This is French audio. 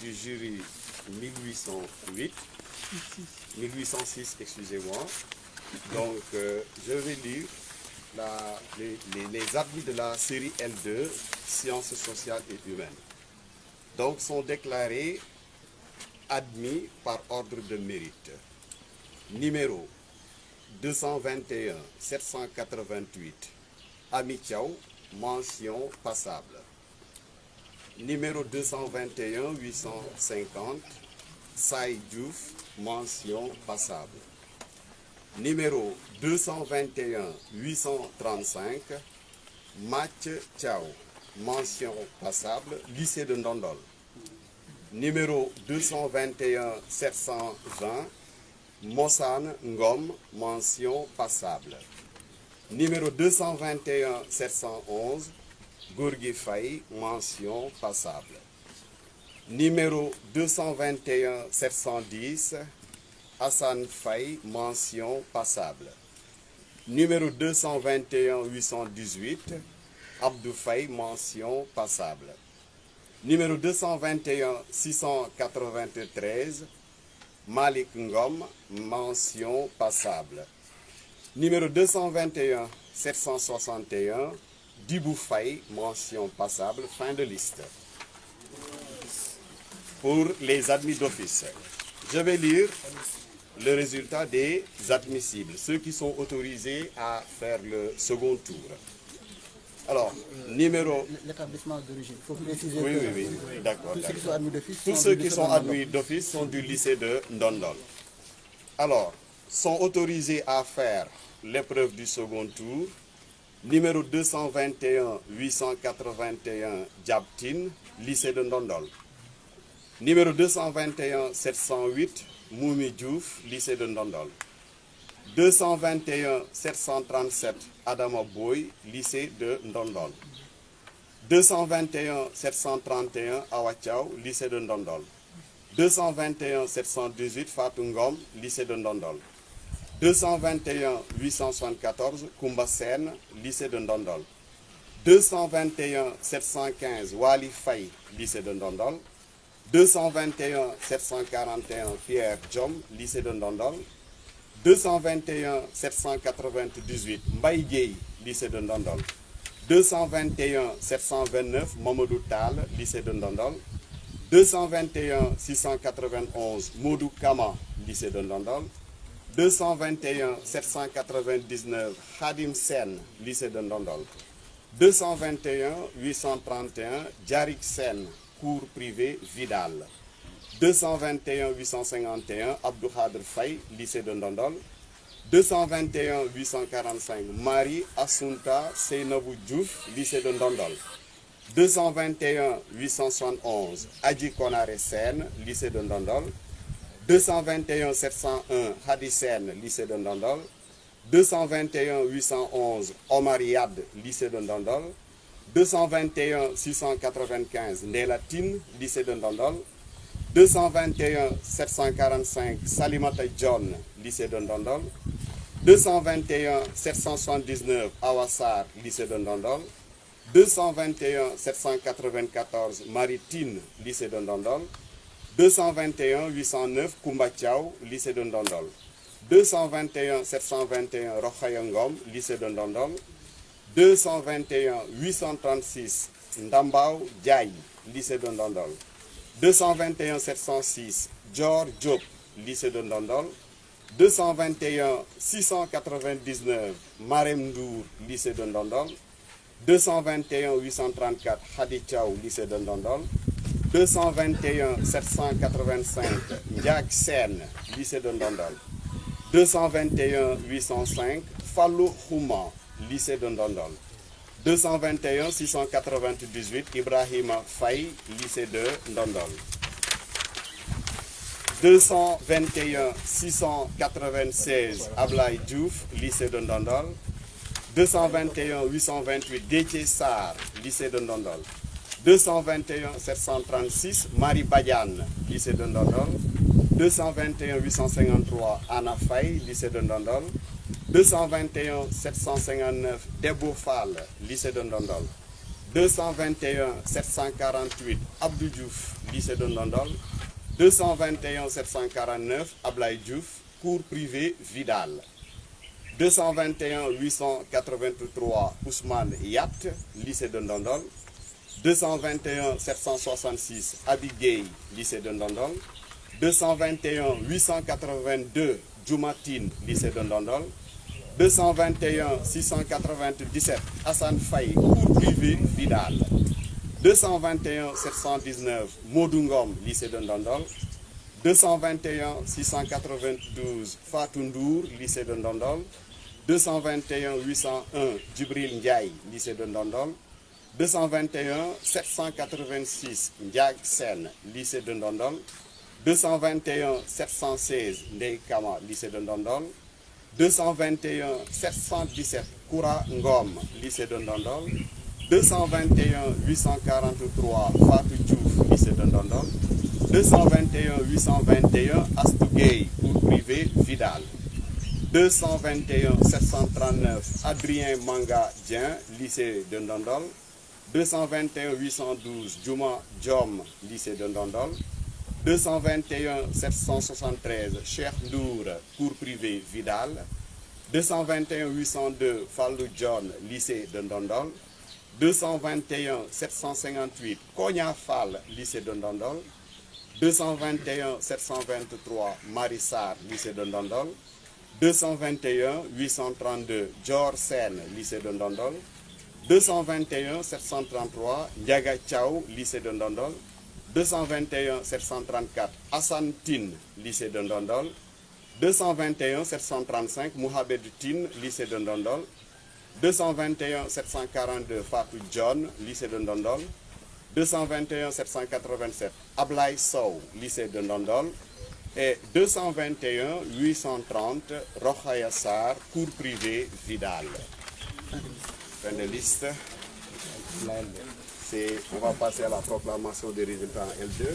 du jury 1806, excusez-moi. Donc, je vais lire les admis de la série L2, sciences sociales et humaines. Donc, sont déclarés admis par ordre de mérite. Numéro 221 788, Ami Thiaw, mention passable. Numéro 221 850, Saï Diouf, mention passable. Numéro 221 835, Match Thiaw, mention passable, lycée de Ndondol. Numéro 221 720, Mossane Ngom, mention passable. Numéro 221 711, Gorgui Faye, mention passable. Numéro 221 710, Hassan Faye, mention passable. Numéro 221 818, Abdou Faye, mention passable. Numéro 221 693, Malik Ngom, mention passable. Numéro 221 761, Dibou Faye, mention passable. Fin de liste. Pour les admis d'office, je vais lire le résultat des admissibles, ceux qui sont autorisés à faire le second tour. Alors, numéro... L'établissement d'origine, il faut préciser. Oui, d'accord. Tous ceux qui sont admis d'office sont du lycée de Ndondol. Alors, sont autorisés à faire l'épreuve du second tour. Numéro 221 881, Diabtine, lycée de Ndondol. Numéro 221 708, Moumi Diouf, lycée de Ndondol. 221 737, Adama Boy, lycée de Ndondol. 221 731, Awa Thiaw, lycée de Ndondol. 221 718, Fatou Ngom, lycée de Ndondol. 221 874, Koumba Sen, lycée de Ndondol. 221 715, Wali Faye, lycée de Ndondol. 221 741, Pierre Diom, lycée de Ndondol. 221 798, Mbaye Gueye, lycée de Ndondol. 221 729, Mamadou Tal, lycée de Ndondol. 221 691, Modou Kama, lycée de Ndondol. 221 799, Khadim Sen, lycée de Ndondol. 221 831, Djarik Sen, cours privé Vidal. 221 851, Abdou Khadr Faye, lycée de Ndondol. 221 845, Marie Assunta Seynabou Diouf, lycée de Ndondol. 221 871, Adji Konare Sen, lycée de Ndondol. 221 701, Hadi Sen, lycée de Ndondol. 221 811, Omar Yad, lycée de Ndondol. 221 695, Nélatine, lycée de Ndondol. 221 745, Salimata John, lycée de Ndondol. 221 779, Awassar, lycée de Ndondol. 221 794, Maritine, lycée de Ndondol. 221 809, Koumba Thiaw, lycée de Ndondol. 221 721, Rokhaya Ngom, lycée de Ndondol. 221 836, Ndambao Diaye, lycée de Ndondol. 221 706, Dior Diop, lycée de Ndondol. 221 699, Marem Ndour, lycée de Ndondol. 221 834, Hadi Thiaw, lycée de Ndondol. 221 785, Ndiak Sen, lycée de Ndondol. 221 805, Fallou Khouma, lycée de Ndondol. 221 698, Ibrahima Faye, lycée de Ndondol. 221 696, Ablaye Diouf, lycée de Ndondol. 221 828, Déthié Sarr, lycée de Ndondol. 221 736, Marie Badiane, lycée de Ndondol. 221 853, Anna Faye, lycée de Ndondol. 221 759, Debo Fall, lycée de Ndondol. 221 748 Abdou Diouf, lycée de Ndondol. 221 749 Ablaye Diouf, cours privé Vidal. 221 883 Ousmane Yat, lycée de Ndondol. 221 766 Abigay, lycée de Ndondol. 221 882 Djoumatine, lycée de Ndondol. 221 697 Hassan Faye, cours privé Vidal. 221 719 Modungom, lycée de Ndondol. 221 692 Fatou Ndour, lycée de Ndondol. 221 801 Djibril Ndiaye, lycée de Ndondol. 221 786 Ndiag Sen, lycée de Ndondol. 221 716 Ndey Kama, lycée de Ndondol. 221 717 Koura Ngom, lycée de Ndondol. 221 843 Fatou Diouf, lycée de Ndondol. 221 821 Astou Gueye, cours privé Vidal. 221 739 Adrien Manga Dien, lycée de Ndondol. 221 812 Djouma Diom, lycée de Ndondol. 221 773 Cheikh Ndour, cours privé Vidal. 221 802 Fallou John, lycée de Ndondol. 221 758 Konya Fall, lycée de Ndondol. 221 723 Marissar, lycée de Ndondol. 221 832 Dior Sen, lycée de Ndondol. 221 733 Ndiaga Thiaw, lycée de Ndondol. 221 734 Hassan Tine, lycée de Ndondol. 221 735 Mohamed Tine, lycée de Ndondol. 221 742 Fatou John, lycée de Ndondol. 221 787 Ablaye Sow, lycée de Ndondol. Et 221 830 Rokhaya Sarr, cours privé Vidal. Fin de liste. On va passer à la proclamation des résultats en L2.